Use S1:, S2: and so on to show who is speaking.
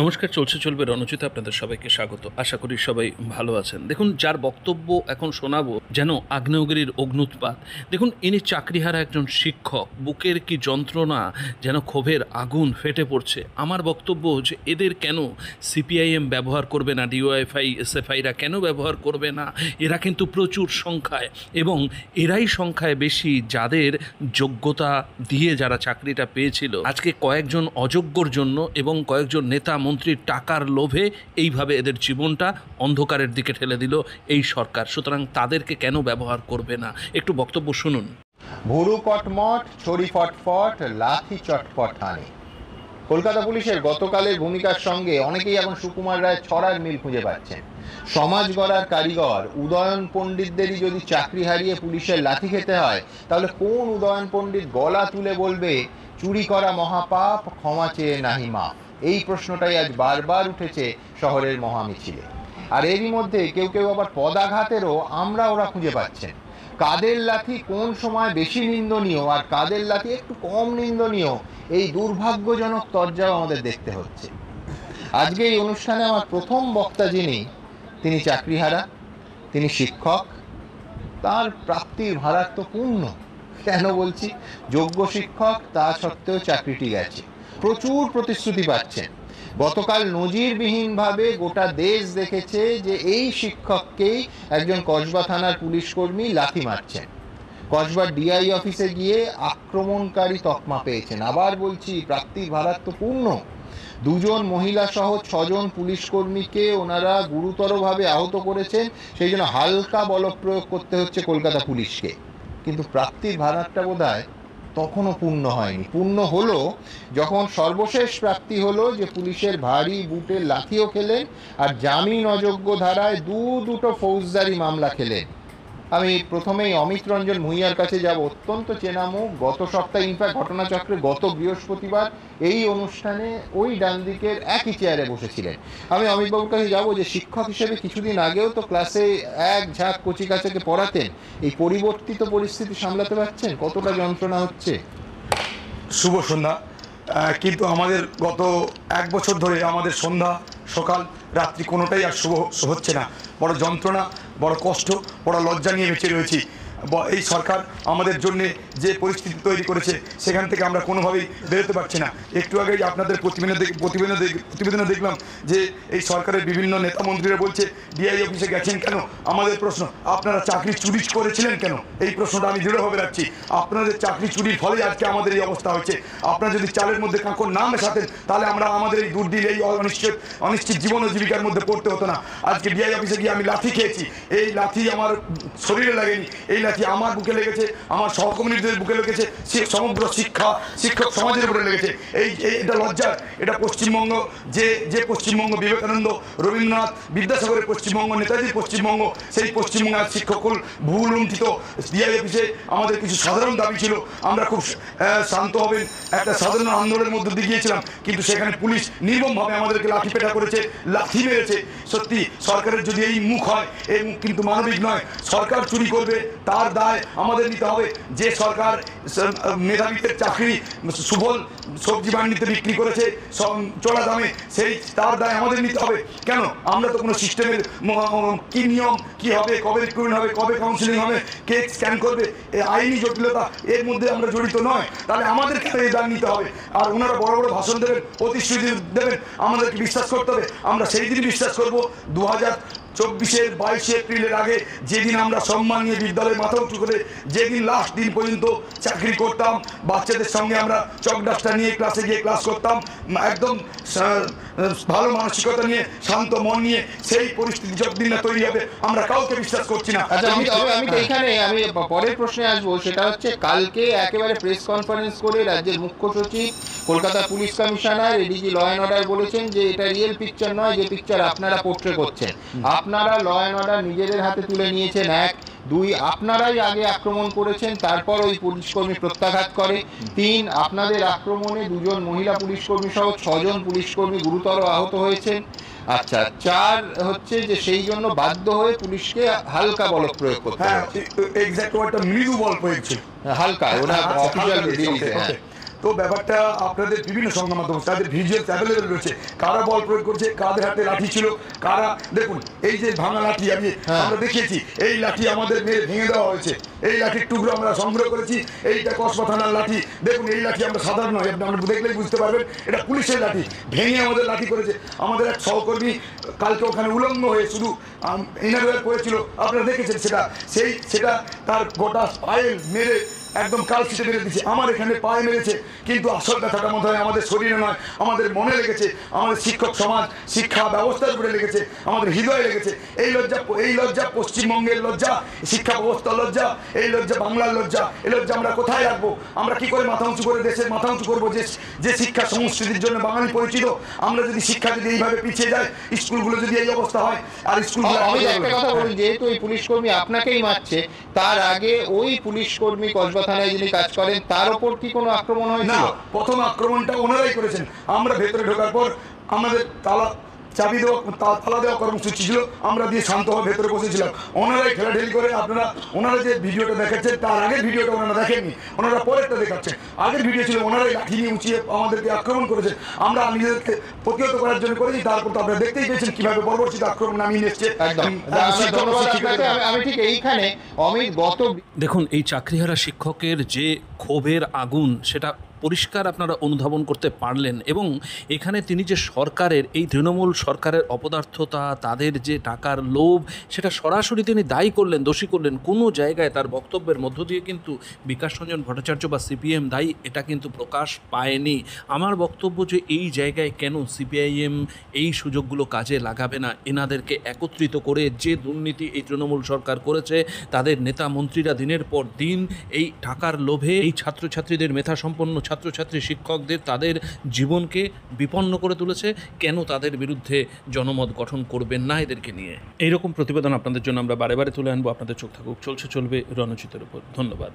S1: নমস্কার, চলছে চলবে রণজিতে আপনাদের সবাইকে স্বাগত। আশা করি সবাই ভালো আছেন। দেখুন, যার বক্তব্য এখন শোনাবো যেন আগ্নেয়গিরির অগ্নুৎপাত। দেখুন, ইনি চাকরিহারা একজন শিক্ষক, বুকের কি যন্ত্রণা, যেন ক্ষোভের আগুন ফেটে পড়ছে। আমার বক্তব্য যে এদের কেন সিপিআইএম ব্যবহার করবে না, ডিওয়াইফআই এসএফআইরা কেন ব্যবহার করবে না? এরা কিন্তু প্রচুর সংখ্যায়, এবং এরাই সংখ্যায় বেশি যাদের যোগ্যতা দিয়ে যারা চাকরিটা পেয়েছিল। আজকে কয়েকজন অযোগ্যর জন্য এবং কয়েকজন নেতা মন্ত্রীর টাকার লোভে এইভাবে এদের জীবনটা অন্ধকারের দিকে ঠেলে দিল এই সরকার। সুতরাং তাদেরকে কেন ব্যবহার করবে না? একটু বক্তব্য শুনুন।
S2: ভুরু কটমট, ছড়ি ফটফট, লাথি চটপট হানি। কলকাতা পুলিশের গতকালের ভূমিকার সঙ্গে অনেকেই এখন সুকুমার রায় ছড়ার মিল খুঁজে পাচ্ছেন। সমাজ গড়ার কারিগর উদয়ন পণ্ডিতদেরই যদি চাকরি হারিয়ে পুলিশের লাথি খেতে হয়, তাহলে কোন উদয়ন পণ্ডিত গলা তুলে বলবে চুরি করা মহাপাপ, ক্ষমা চেয়ে নাহি মাপ? এই প্রশ্নটাই আজ বারবার উঠেছে শহরের মহামিছিলে। আর এরই মধ্যে কেউ কেউ আবার পদাঘাতেরও ওরা খুঁজে পাচ্ছেন। কাদের লাথি কোন সময় বেশি নিন্দনীয় আর কাদের লাথি একটু কম নিন্দনীয়, এই দুর্ভাগ্যজনক তরজাও আমাদের দেখতে হচ্ছে। আজকে এই অনুষ্ঠানে আমার প্রথম বক্তা যিনি, তিনি চাকরিহারা, তিনি শিক্ষক। তার প্রাপ্তির ভারাক্ত পূর্ণ। কেন বলছি? যোগ্য শিক্ষক, তা সত্ত্বেও চাকরিটি গেছে। প্রচুর প্রতিশ্রুতি পাচ্ছেন। গতকাল নজিরবিহীনভাবে গোটা দেশ দেখেছে যে এই শিক্ষককেই একজন কসবা থানার পুলিশ কর্মী লাথি মারছেন। কসবার ডিআই অফিসে গিয়ে আক্রমণকারী তকমা পেয়েছেন। আবার বলছি, প্রাপ্তির ভারাক্ত পূর্ণ। দুজন মহিলা সহ 6 জন পুলিশ কর্মীকে ওনারা গুরুতরভাবে আহত করেছেন। সেই জন্য হালকা বলপ্রয়োগ করতে হচ্ছে কলকাতা পুলিশকে। কিন্তু প্রাপ্তির ভাড়াটা বোধহয় তখনও পূর্ণ হয়নি। পূর্ণ হলো যখন সর্বশেষ প্রাপ্তি হলো যে পুলিশের ভারী বুটের লাথিও খেলেন আর জামিন অযোগ্য ধারায় দুটো ফৌজদারি মামলা খেলেন। আমি প্রথমেই অমিত রঞ্জন ভূঁইয়ার কাছে যাব। অত্যন্ত চেনা মুখ। গত সপ্তাহে ইনফ্যাক্ট ঘটনাচক্রে গত বৃহস্পতিবার এই অনুষ্ঠানে ওই ডান দিকের একই চেয়ারে বসেছিলেন। আমি অমিতবাবুর কাছে যাব যে শিক্ষক হিসেবে কিছুদিন আগেও তো ক্লাসে এক ঝাঁক কচি কাচাকে পড়াতেন। এই পরিবর্তিত পরিস্থিতি সামলাতে পারছেন? কতটা যন্ত্রণা হচ্ছে?
S3: শুভ সন্ধ্যা। কিন্তু আমাদের গত 1 বছর ধরে আমাদের সন্ধ্যা, সকাল, রাত্রি কোনোটাই আর শুভ হচ্ছে না। বড় যন্ত্রণা, বড় কষ্ট, বড় লজ্জা নিয়ে বেঁচে রয়েছি। এই সরকার আমাদের জন্যে যে পরিস্থিতি তৈরি করেছে, সেখান থেকে আমরা কোনোভাবেই বেরোতে পারছি না। একটু আগেই আপনাদের প্রতিবেদনে দেখলাম যে এই সরকারের বিভিন্ন নেতা মন্ত্রীরা বলছে ডিআই অফিসে গেছেন কেন? আমাদের প্রশ্ন, আপনারা চাকরি চুরি করেছিলেন কেন? এই প্রশ্নটা আমি দৃঢ়ভাবে রাখছি। আপনাদের চাকরি চুরির ফলে আজকে আমাদের এই অবস্থা হচ্ছে। আপনারা যদি চালের মধ্যে কাঁকর না মেশাতেন, তাহলে আমরা আমাদের এই দুর্দিন, এই অনিশ্চিত জীবন ও জীবিকার মধ্যে পড়তে হতো না। আজকে ডিআই অফিসে গিয়ে আমি লাথি খেয়েছি। এই লাথি আমার শরীরে লাগেনি, এই লাথি আমার বুকে লেগেছে, আমার সহকর্মীদের বুকে লেগেছে, সমগ্র শিক্ষক সমাজের উপরে লেগেছে। এটা লজ্জার। এটা পশ্চিমবঙ্গ, যে পশ্চিমবঙ্গ বিবেকানন্দ, রবীন্দ্রনাথ, বিদ্যাসাগরের পশ্চিমবঙ্গ, নেতাজির পশ্চিমবঙ্গ, সেই পশ্চিমবঙ্গের শিক্ষকুল ভুল লুণ্ঠিত। ডিআই অফিসে আমাদের কিছু সাধারণ দাবি ছিল। আমরা খুব শান্তভাবে একটা সাধারণ আন্দোলনের মধ্যে দিয়ে গিয়েছিলাম, কিন্তু সেখানে পুলিশ নির্মমভাবে আমাদেরকে লাঠি পেটা করেছে, লাথি মেরেছে। সত্যি সরকারের যদি এই মুখ হয়, এই মুখ কিন্তু মানবিক নয়। সরকার চুরি করবে, তার দায় আমাদের নিতে হবে। যে সরকার মেধাবীদের চাকরি সুফল সবজি মান্ডিতে বিক্রি করেছে চড়া দামে, তার দায় আমাদের নিতে হবে। কেন? আমরা তো কোনো সিস্টেমের কি নিয়ম, কি হবে, কবে রিক্রুটমেন্ট হবে, কবে কাউন্সিলিং হবে, কে স্ক্যান করবে, আইনি জটিলতা, এর মধ্যে আমরা জড়িত নয়। তাহলে আমাদের কেন এই দায় নিতে হবে? আর ওনারা বড় বড় ভাষণ দেবেন, প্রতিশ্রুতি দেবেন, আমাদেরকে বিশ্বাস করতে হবে। আমরা সেই দিনই বিশ্বাস করবো 2024-এর 22 এপ্রিলের আগে, যেদিন আমরা সম্মান নিয়ে বিদ্যালয়ে মাথা উঁচু করে, যেদিন লাস্ট দিন পর্যন্ত চাকরি করতাম, বাচ্চাদের সঙ্গে আমরা চক ডাস্টার নিয়ে ক্লাসে গিয়ে ক্লাস করতাম, একদম ভালো মানসিকতা নিয়ে, শান্ত মন নিয়ে। সেই পরিস্থিতি যতদিন না তৈরি হবে, আমরা কাউকে বিশ্বাস করছি না।
S2: আচ্ছা, আমি এখানে পরের প্রশ্নে আসবো। সেটা হচ্ছে, কালকে একেবারে প্রেস কনফারেন্স করে রাজ্যের মুখ্য সচিব, Kolkata police commissioner, ADG law and order বলেছেন যে এটা রিয়েল পিকচার নয়, যে পিকচার আপনারা পোর্ট্রে করছেন। আপনারা ল অ্যান্ড অর্ডার নিজেদের হাতে তুলে নিয়েছেন। 1, 2, আপনারাই আগে আক্রমণ করেছেন, তারপর ওই পুলিশকর্মী প্রত্যাঘাত করে। 3, আপনাদের আক্রমণে 2 জন মহিলা পুলিশকর্মী সহ 6 জন পুলিশকর্মী গুরুতর আহত হয়েছেন। আচ্ছা, 4 হচ্ছে যে সেই জন্য বাধ্য হয়ে পুলিশকে হালকা বল প্রয়োগ করতে হয়।
S3: এক্স্যাক্ট ওয়ার্ডটা মৃদু বল প্রয়োগ ছিল,
S2: হালকা, ওনার অফিশিয়াল রিলিজে।
S3: তো ব্যাপারটা আপনাদের বিভিন্ন সংবাদ মাধ্যম তাদের ভিজুয়াল অ্যাভেলেবেল রয়েছে, কারা বল প্রয়োগ করছে, কাদের হাতে লাঠি ছিল, কারা দেখুন এই যে ভাঙা লাঠি আমরা দেখিয়েছি, এই লাঠি আমাদের মেরে ভেঙে দেওয়া হয়েছে, এই লাঠির টুকরো আমরা সংগ্রহ করেছি, এইটা কসবা থানার লাঠি, দেখুন এই লাঠি আমরা সাধারণ নয়, আপনি দেখলেই বুঝতে পারবেন এটা পুলিশের লাঠি, ভেঙে আমাদের লাঠি করেছে। আমাদের এক সহকর্মী কালকে ওখানে উলঙ্গ হয়ে শুধু ইনারওয়্যার করেছিল, আপনারা দেখেছেন সেটা তার গোটা পায়ে মেরে একদম কালশিটে মেরে দিচ্ছে। আমার এখানে পায়ে মেরেছে, কিন্তু আসল ব্যথাটা মনে হয় আমাদের শরীরে নয়, আমাদের মনে লেগেছে, আমাদের শিক্ষক সমাজ শিক্ষা ব্যবস্থার উপরে লেগেছে, আমাদের হৃদয়ে লেগেছে। এই লজ্জা পশ্চিমবঙ্গের লজ্জা, শিক্ষা ব্যবস্থার লজ্জা, এই লজ্জা বাংলার লজ্জা, এই লজ্জা আমরা কোথায় রাখবো? আমরা কি করে মাথা উঁচু করে দেশের মাথা উঁচু করবো যে শিক্ষা সংস্কৃতির জন্য বাঙালি পরিচিত? আমরা যদি শিক্ষা যদি এইভাবে পিছিয়ে যায়, স্কুলগুলো যদি এই অবস্থা হয়, আর স্কুলগুলো
S2: একটা কথা বলুন, যেহেতু ওই পুলিশ কর্মী আপনাকেই মারছে, তার আগে ওই পুলিশ কর্মী কসবা থানায় যিনি কাজ করেন তার ওপর কি কোনো আক্রমণ হয়েছিল?
S3: না, প্রথম আক্রমণটা ওনারাই করেছেন। আমরা ভেতরে ঢোকার পর আমাদের চাবি দেওয়া তালা দেওয়া কর্মসূচি ছিল, আমরা দিয়ে শান্তভাবে ভেতরে বসেছিলাম, ওনারাই ঠেলাঠেলি করে। ওনারা যে ভিডিওটা দেখাচ্ছেন তার আগের ভিডিওটা ওনারা দেখেননি, ওনারা পরেরটা দেখাচ্ছেন। আগের ভিডিও ছিল ওনারাই লাঠি নিয়ে উঁচিয়ে আমাদেরকে আক্রমণ করেছেন, আমরা নিজেদেরকে প্রতিহত করার জন্য করেছি। তারপর তো আপনারা দেখতেই পেয়েছেন কিভাবে পরবর্তীতে আক্রমণ নামিয়ে এসছে।
S2: আমি ঠিক এইখানে অমিত
S1: দেখুন, এই চাকরিহারা শিক্ষকের যে ক্ষোভের আগুন সেটা পরিষ্কার আপনারা অনুধাবন করতে পারলেন। এবং এখানে তিনি যে সরকারের এই তৃণমূল সরকারের অপদার্থতা, তাদের যে টাকার লোভ, সেটা সরাসরি তিনি দায়ী করলেন, দোষী করলেন। কোনো জায়গায় তার বক্তব্যের মধ্য দিয়ে কিন্তু বিকাশ রঞ্জন ভট্টাচার্য বা সিপিএম দায়ী এটা কিন্তু প্রকাশ পায়নি। আমার বক্তব্য যে এই জায়গায় কেন সিপিআইএম এই সুযোগগুলো কাজে লাগাবে না, এনাদেরকে একত্রিত করে যে দুর্নীতি এই তৃণমূল সরকার করেছে, তাদের নেতা মন্ত্রীরা দিনের পর দিন এই টাকার লোভে এই ছাত্রছাত্রীদের মেধাসম্পন্ন ছাত্রছাত্রী শিক্ষকদের তাদের জীবনকে বিপন্ন করে তুলেছে। কেন তাদের বিরুদ্ধে জনমত গঠন করবেন না এদেরকে নিয়ে? এইরকম প্রতিবেদন আপনাদের জন্য আমরা বারে বারে তুলে আনবো। আপনাদের চোখ থাকুক চলবে রণজিতের উপর। ধন্যবাদ।